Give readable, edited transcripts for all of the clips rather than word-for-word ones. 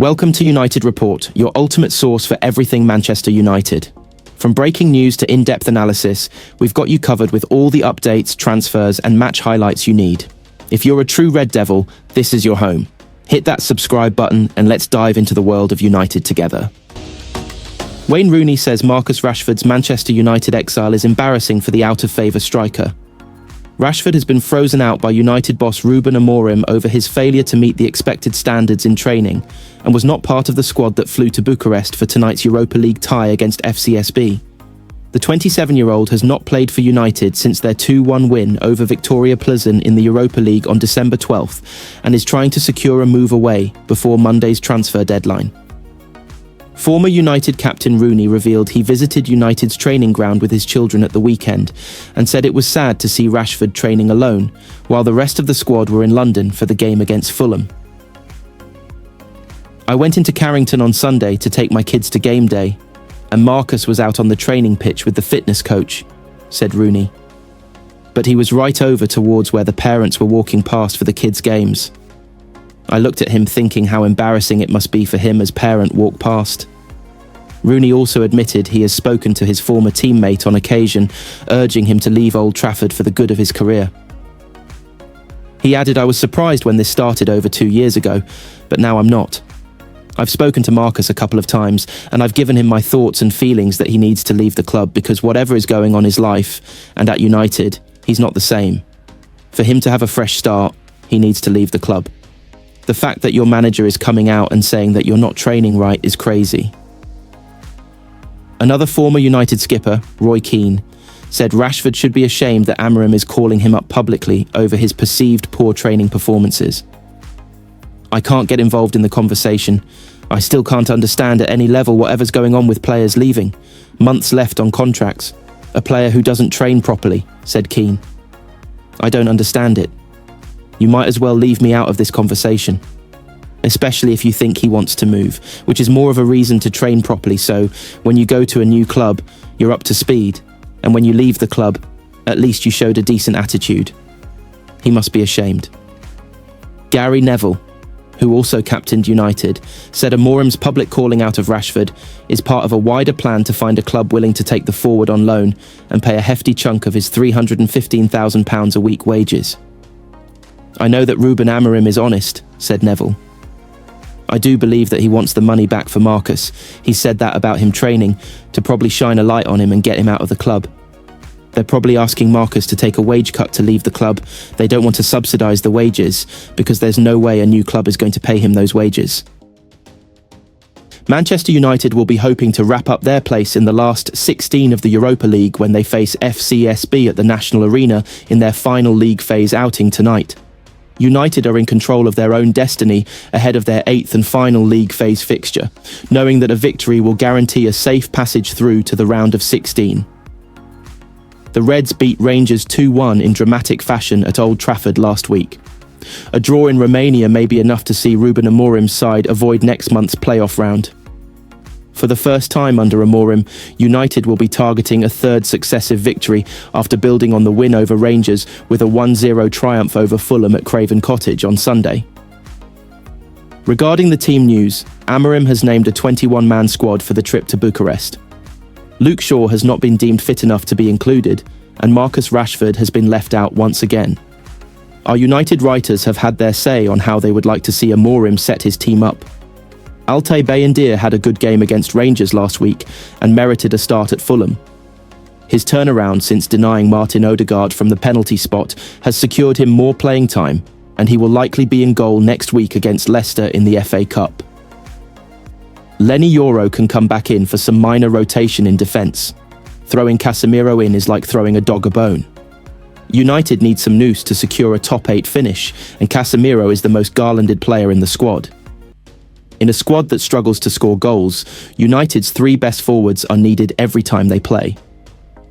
Welcome to United Report, your ultimate source for everything Manchester United. From breaking news to in-depth analysis, we've got you covered with all the updates, transfers, and match highlights you need. If you're a true Red Devil, this is your home. Hit that subscribe button and let's dive into the world of United together. Wayne Rooney says Marcus Rashford's Manchester United exile is embarrassing for the out-of-favour striker. Rashford has been frozen out by United boss Ruben Amorim over his failure to meet the expected standards in training and was not part of the squad that flew to Bucharest for tonight's Europa League tie against FCSB. The 27-year-old has not played for United since their 2-1 win over Victoria Plzeň in the Europa League on December 12th and is trying to secure a move away before Monday's transfer deadline. Former United captain Rooney revealed he visited United's training ground with his children at the weekend and said it was sad to see Rashford training alone, while the rest of the squad were in London for the game against Fulham. "I went into Carrington on Sunday to take my kids to game day, and Marcus was out on the training pitch with the fitness coach," said Rooney. "But he was right over towards where the parents were walking past for the kids' games. I looked at him thinking how embarrassing it must be for him as parent walk past." Rooney also admitted he has spoken to his former teammate on occasion, urging him to leave Old Trafford for the good of his career. He added, "I was surprised when this started over 2 years ago, but now I'm not. I've spoken to Marcus a couple of times, and I've given him my thoughts and feelings that he needs to leave the club because whatever is going on in his life, and at United, he's not the same. For him to have a fresh start, he needs to leave the club. The fact that your manager is coming out and saying that you're not training right is crazy." Another former United skipper, Roy Keane, said Rashford should be ashamed that Amorim is calling him up publicly over his perceived poor training performances. "I can't get involved in the conversation. I still can't understand at any level whatever's going on with players leaving. Months left on contracts. A player who doesn't train properly," said Keane. "I don't understand it. You might as well leave me out of this conversation. Especially if you think he wants to move, which is more of a reason to train properly so when you go to a new club, you're up to speed, and when you leave the club, at least you showed a decent attitude. He must be ashamed." Gary Neville, who also captained United, said Amorim's public calling out of Rashford is part of a wider plan to find a club willing to take the forward on loan and pay a hefty chunk of his £315,000 a week wages. "I know that Ruben Amorim is honest," said Neville. "I do believe that he wants the money back for Marcus. He said that about him training, to probably shine a light on him and get him out of the club. They're probably asking Marcus to take a wage cut to leave the club. They don't want to subsidise the wages, because there's no way a new club is going to pay him those wages." Manchester United will be hoping to wrap up their place in the last 16 of the Europa League when they face FCSB at the National Arena in their final league phase outing tonight. United are in control of their own destiny ahead of their 8th and final league phase fixture, knowing that a victory will guarantee a safe passage through to the round of 16. The Reds beat Rangers 2-1 in dramatic fashion at Old Trafford last week. A draw in Romania may be enough to see Ruben Amorim's side avoid next month's playoff round. For the first time under Amorim, United will be targeting a third successive victory after building on the win over Rangers with a 1-0 triumph over Fulham at Craven Cottage on Sunday. Regarding the team news, Amorim has named a 21-man squad for the trip to Bucharest. Luke Shaw has not been deemed fit enough to be included, and Marcus Rashford has been left out once again. Our United writers have had their say on how they would like to see Amorim set his team up. Altay Bayindir had a good game against Rangers last week and merited a start at Fulham. His turnaround since denying Martin Odegaard from the penalty spot has secured him more playing time, and he will likely be in goal next week against Leicester in the FA Cup. Lenny Yoro can come back in for some minor rotation in defence. Throwing Casemiro in is like throwing a dog a bone. United need some nous to secure a top 8 finish, and Casemiro is the most garlanded player in the squad. In a squad that struggles to score goals, United's 3 best forwards are needed every time they play.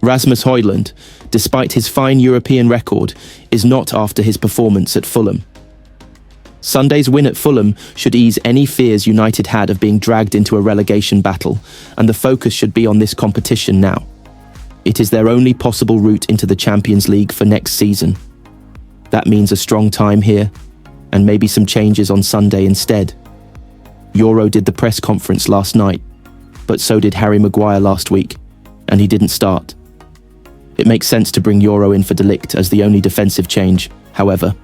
Rasmus Højlund, despite his fine European record, is not after his performance at Fulham. Sunday's win at Fulham should ease any fears United had of being dragged into a relegation battle, and the focus should be on this competition now. It is their only possible route into the Champions League for next season. That means a strong time here, and maybe some changes on Sunday instead. Euro did the press conference last night, but so did Harry Maguire last week, and he didn't start. It makes sense to bring Euro in for De Ligt as the only defensive change, however.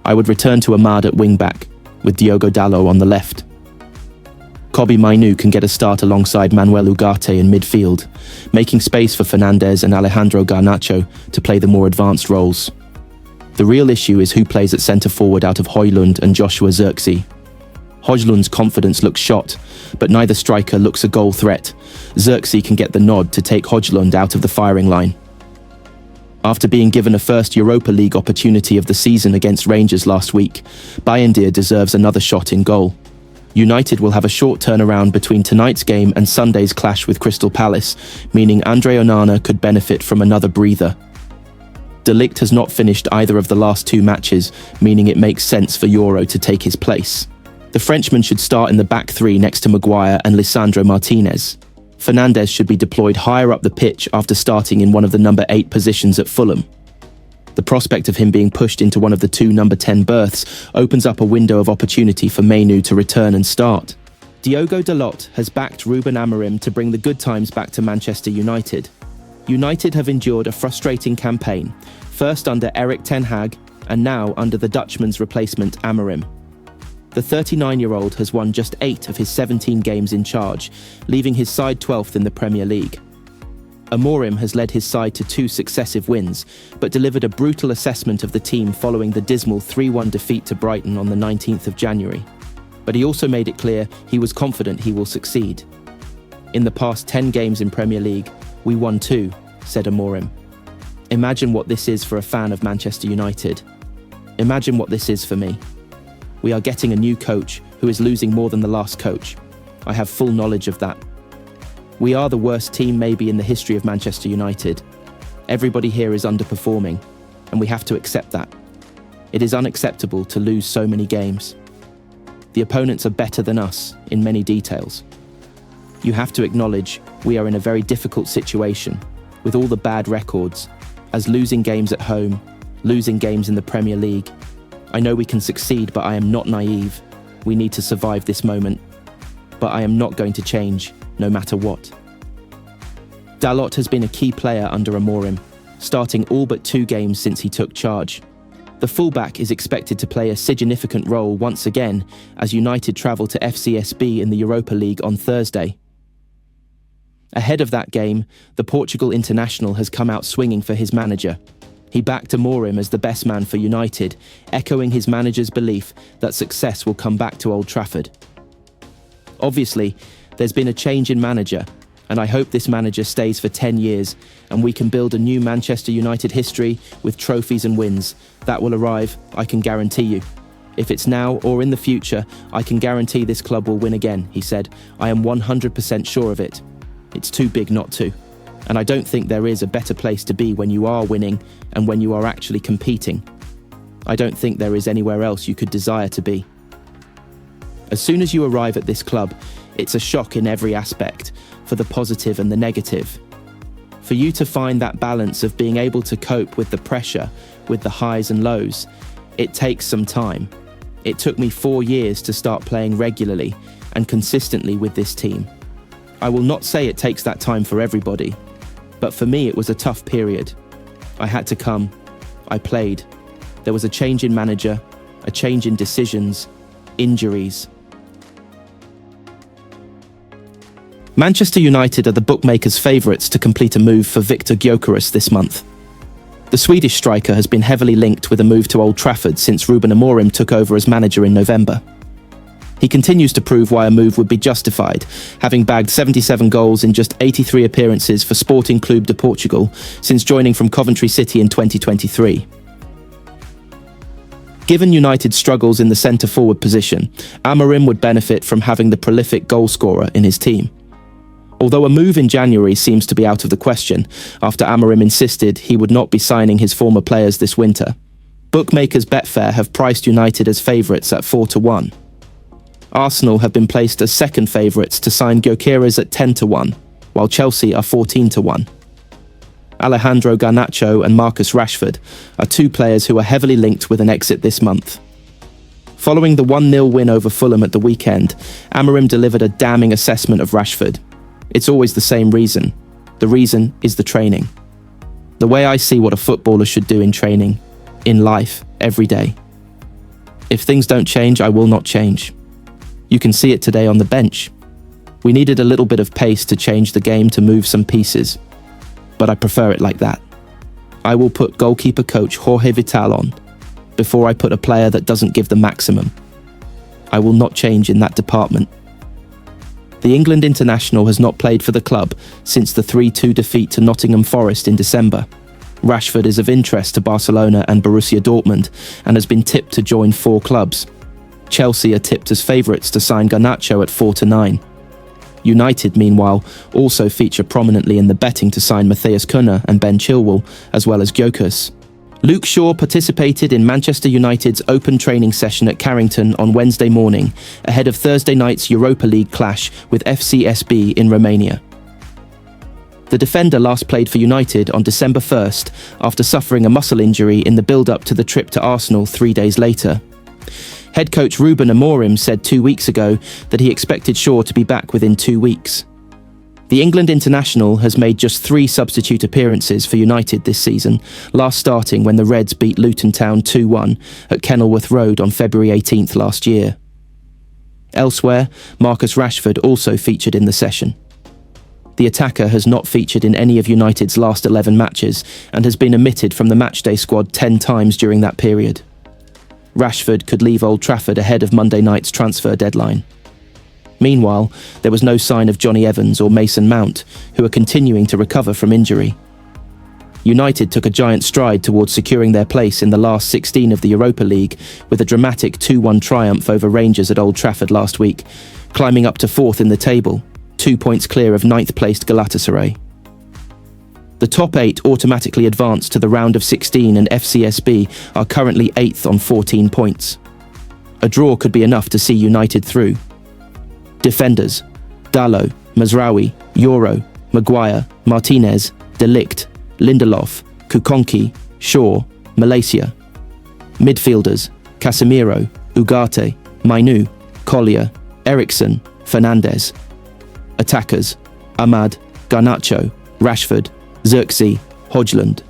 I would return to Ahmad at wing-back, with Diogo Dalot on the left. Kobbie Mainoo can get a start alongside Manuel Ugarte in midfield, making space for Fernandes and Alejandro Garnacho to play the more advanced roles. The real issue is who plays at centre-forward out of Højlund and Joshua Zirkzee. Højlund's confidence looks shot, but neither striker looks a goal threat. Zirkzee can get the nod to take Højlund out of the firing line. After being given a first Europa League opportunity of the season against Rangers last week, Bayindir deserves another shot in goal. United will have a short turnaround between tonight's game and Sunday's clash with Crystal Palace, meaning Andre Onana could benefit from another breather. De Ligt has not finished either of the last two matches, meaning it makes sense for Euro to take his place. The Frenchman should start in the back three next to Maguire and Lisandro Martinez. Fernandes should be deployed higher up the pitch after starting in one of the number 8 positions at Fulham. The prospect of him being pushed into one of the two number 10 berths opens up a window of opportunity for Mainoo to return and start. Diogo Dalot has backed Ruben Amorim to bring the good times back to Manchester United. United have endured a frustrating campaign, first under Erik Ten Hag and now under the Dutchman's replacement Amorim. The 39-year-old has won just 8 of his 17 games in charge, leaving his side 12th in the Premier League. Amorim has led his side to 2 successive wins, but delivered a brutal assessment of the team following the dismal 3-1 defeat to Brighton on the 19th of January. But he also made it clear he was confident he will succeed. In the past 10 games in Premier League, we won 2, said Amorim. Imagine what this is for a fan of Manchester United. Imagine what this is for me. We are getting a new coach who is losing more than the last coach. I have full knowledge of that. We are the worst team maybe in the history of Manchester United. Everybody here is underperforming, and we have to accept that. It is unacceptable to lose so many games. The opponents are better than us in many details. You have to acknowledge we are in a very difficult situation, with all the bad records, as losing games at home, losing games in the Premier League. I know we can succeed, but I am not naive. We need to survive this moment. But I am not going to change, no matter what. Dalot has been a key player under Amorim, starting all but 2 games since he took charge. The fullback is expected to play a significant role once again as United travel to FCSB in the Europa League on Thursday. Ahead of that game, the Portugal international has come out swinging for his manager. He backed Amorim as the best man for United, echoing his manager's belief that success will come back to Old Trafford. Obviously, there's been a change in manager, and I hope this manager stays for 10 years and we can build a new Manchester United history with trophies and wins. That will arrive, I can guarantee you. If it's now or in the future, I can guarantee this club will win again, he said. I am 100% sure of it. It's too big not to. And I don't think there is a better place to be when you are winning and when you are actually competing. I don't think there is anywhere else you could desire to be. As soon as you arrive at this club, it's a shock in every aspect, for the positive and the negative. For you to find that balance of being able to cope with the pressure, with the highs and lows, it takes some time. It took me 4 years to start playing regularly and consistently with this team. I will not say it takes that time for everybody, but for me it was a tough period. I had to come. I played. There was a change in manager, a change in decisions, injuries. Manchester United are the bookmakers' favourites to complete a move for Viktor Gyökeres this month. The Swedish striker has been heavily linked with a move to Old Trafford since Ruben Amorim took over as manager in November. He continues to prove why a move would be justified, having bagged 77 goals in just 83 appearances for Sporting Clube de Portugal since joining from Coventry City in 2023. Given United's struggles in the centre-forward position, Amorim would benefit from having the prolific goalscorer in his team. Although a move in January seems to be out of the question, after Amorim insisted he would not be signing his former players this winter, bookmakers Betfair have priced United as favourites at 4-1. Arsenal have been placed as second favourites to sign Gyökeres at 10-1, while Chelsea are 14-1. Alejandro Garnacho and Marcus Rashford are 2 players who are heavily linked with an exit this month. Following the 1-0 win over Fulham at the weekend, Amorim delivered a damning assessment of Rashford. It's always the same reason. The reason is the training. The way I see what a footballer should do in training, in life, every day. If things don't change, I will not change. You can see it today on the bench. We needed a little bit of pace to change the game to move some pieces, but I prefer it like that. I will put goalkeeper coach Jorge Vital on before I put a player that doesn't give the maximum. I will not change in that department. The England international has not played for the club since the 3-2 defeat to Nottingham Forest in December. Rashford is of interest to Barcelona and Borussia Dortmund and has been tipped to join 4 clubs. Chelsea are tipped as favourites to sign Garnacho at 4-9. United, meanwhile, also feature prominently in the betting to sign Matthias Cunha and Ben Chilwell, as well as Gyökeres. Luke Shaw participated in Manchester United's open training session at Carrington on Wednesday morning, ahead of Thursday night's Europa League clash with FCSB in Romania. The defender last played for United on December 1st after suffering a muscle injury in the build-up to the trip to Arsenal 3 days later. Head coach Ruben Amorim said 2 weeks ago that he expected Shaw to be back within 2 weeks. The England international has made just 3 substitute appearances for United this season, last starting when the Reds beat Luton Town 2-1 at Kenilworth Road on February 18th last year. Elsewhere, Marcus Rashford also featured in the session. The attacker has not featured in any of United's last 11 matches and has been omitted from the matchday squad 10 times during that period. Rashford could leave Old Trafford ahead of Monday night's transfer deadline. Meanwhile, there was no sign of Johnny Evans or Mason Mount, who are continuing to recover from injury. United took a giant stride towards securing their place in the last 16 of the Europa League with a dramatic 2-1 triumph over Rangers at Old Trafford last week, climbing up to 4th in the table, 2 points clear of 9th-placed Galatasaray. The top 8 automatically advanced to the round of 16 and FCSB are currently 8th on 14 points. A draw could be enough to see United through. Defenders: Dalot, Mazraoui, Euro, Maguire, Martinez, De Ligt, Lindelof, Kukonki, Shaw, Malacia. Midfielders: Casemiro, Ugarte, Mainu, Collier, Eriksen, Fernandes. Attackers: Ahmad, Garnacho, Rashford, Xerxes, Højlund.